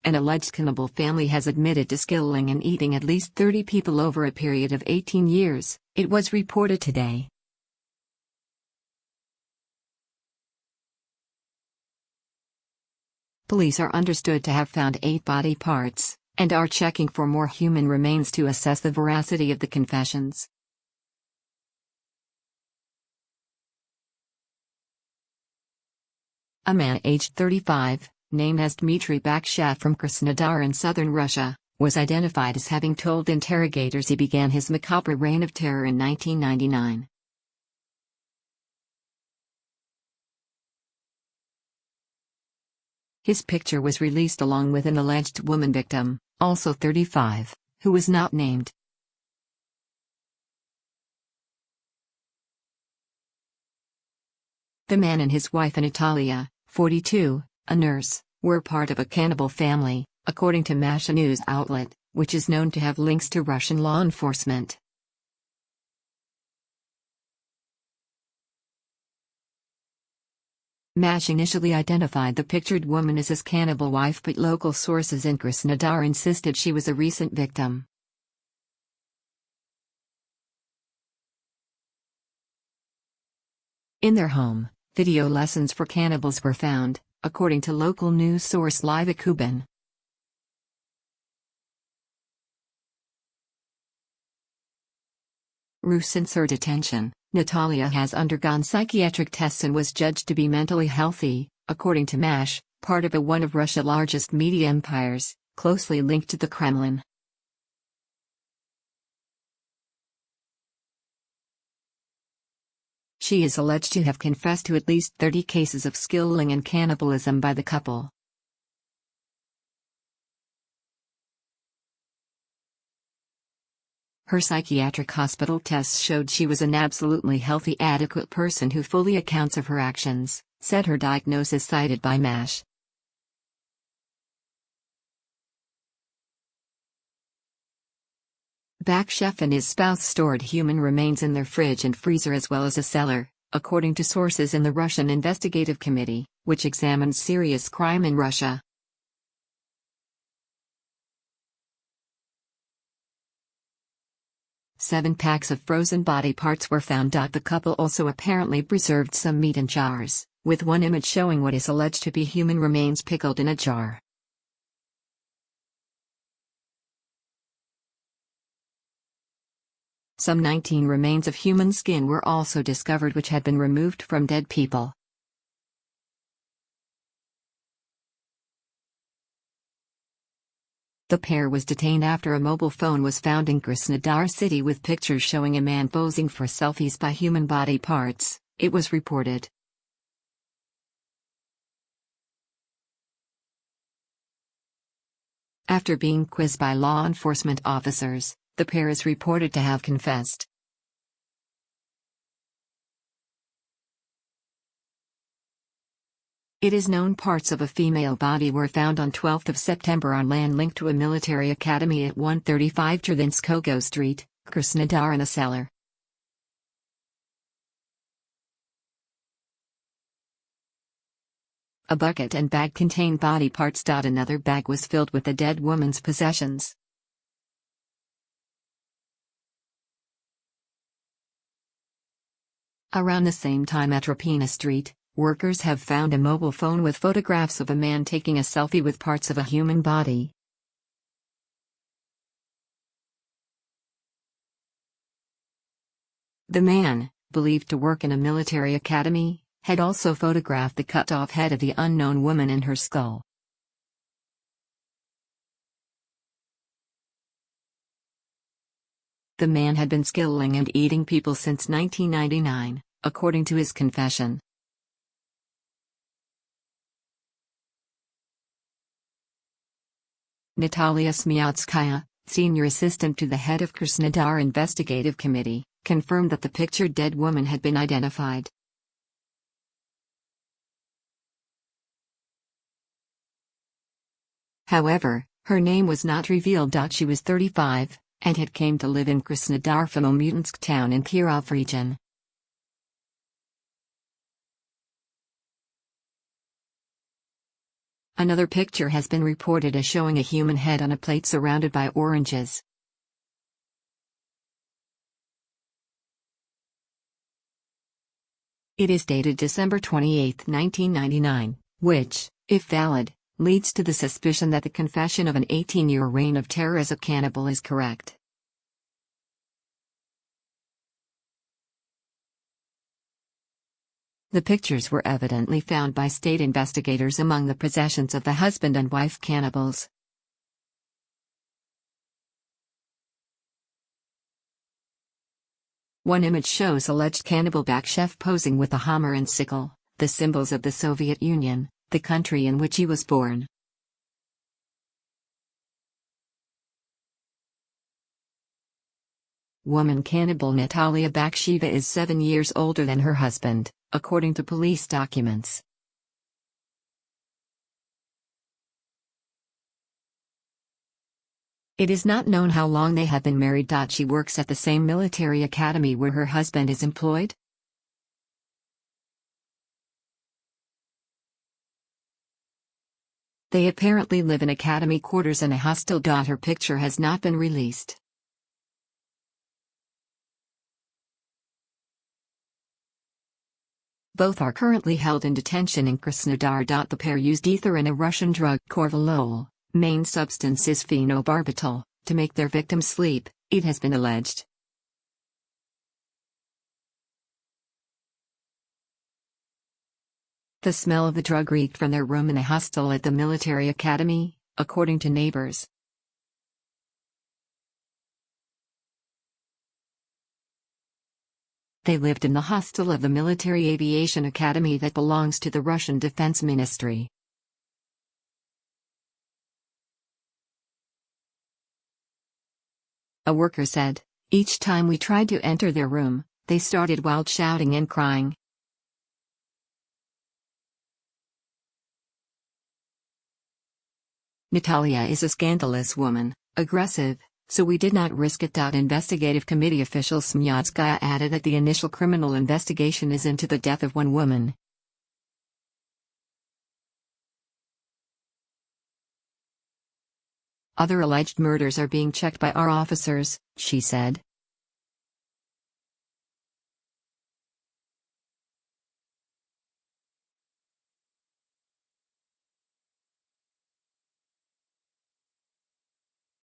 an alleged cannibal family has admitted to skillling and eating at least 30 people over a period of 18 years, it was reported today. Police are understood to have found 8 body parts, and are checking for more human remains to assess the veracity of the confessions. A man aged 35, named as Dmitry Baksheev from Krasnodar in southern Russia, was identified as having told interrogators he began his macabre reign of terror in 1999. His picture was released along with an alleged woman victim, also 35, who was not named. The man and his wife Natalia, 42, a nurse, were part of a cannibal family, according to Mash, a news outlet, which is known to have links to Russian law enforcement. Mash initially identified the pictured woman as his cannibal wife, but local sources in Krasnodar insisted she was a recent victim. In their home, video lessons for cannibals were found, according to local news source Livekuban.ruSince. Her detention, Natalia has undergone psychiatric tests and was judged to be mentally healthy, according to Mash, part of one of Russia's largest media empires, closely linked to the Kremlin. She is alleged to have confessed to at least 30 cases of skillling and cannibalism by the couple. Her psychiatric hospital tests showed she was an absolutely healthy, adequate person who fully accounts of her actions, said her diagnosis cited by Mash. Baksheev and his spouse stored human remains in their fridge and freezer as well as a cellar, according to sources in the Russian Investigative Committee, which examines serious crime in Russia. Seven packs of frozen body parts were found. The couple also apparently preserved some meat in jars, with one image showing what is alleged to be human remains pickled in a jar. Some 19 remains of human skin were also discovered, which had been removed from dead people. The pair was detained after a mobile phone was found in Krasnodar city with pictures showing a man posing for selfies by human body parts, it was reported. After being quizzed by law enforcement officers, the pair is reported to have confessed. It is known parts of a female body were found on 12 September on land linked to a military academy at 135 Dzerzhinskogo Street, Krasnodar, in a cellar. A bucket and bag contained body parts. Another bag was filled with the dead woman's possessions. Around the same time at Repina Street, workers have found a mobile phone with photographs of a man taking a selfie with parts of a human body. The man, believed to work in a military academy, had also photographed the cut-off head of the unknown woman and her skull. The man had been skillling and eating people since 1999, according to his confession. Natalia Baksheeva, senior assistant to the head of Krasnodar Investigative Committee, confirmed that the pictured dead woman had been identified. However, her name was not revealed. She was 35, and had came to live in Krasnodar from Omutinsk town in Kirov region. Another picture has been reported as showing a human head on a plate surrounded by oranges. It is dated December 28, 1999, which, if valid, leads to the suspicion that the confession of an 18-year reign of terror as a cannibal is correct. The pictures were evidently found by state investigators among the possessions of the husband and wife cannibals. One image shows alleged cannibal Baksheev posing with a hammer and sickle, the symbols of the Soviet Union, the country in which he was born. Woman cannibal Natalia Baksheeva is 7 years older than her husband, according to police documents. It is not known how long they have been married. She works at the same military academy where her husband is employed. They apparently live in academy quarters in a hostel. Her picture has not been released. Both are currently held in detention in Krasnodar. The pair used ether and a Russian drug Korvalol, main substance is phenobarbital, to make their victims sleep, it has been alleged. The smell of the drug reeked from their room in a hostel at the military academy, according to neighbors. They lived in the hostel of the Military Aviation Academy that belongs to the Russian Defence Ministry. A worker said, "Each time we tried to enter their room, they started wild shouting and crying." Natalia is a scandalous woman, aggressive, so we did not risk it. Investigative committee official Smyatskaya added that the initial criminal investigation is into the death of one woman. Other alleged murders are being checked by our officers, she said.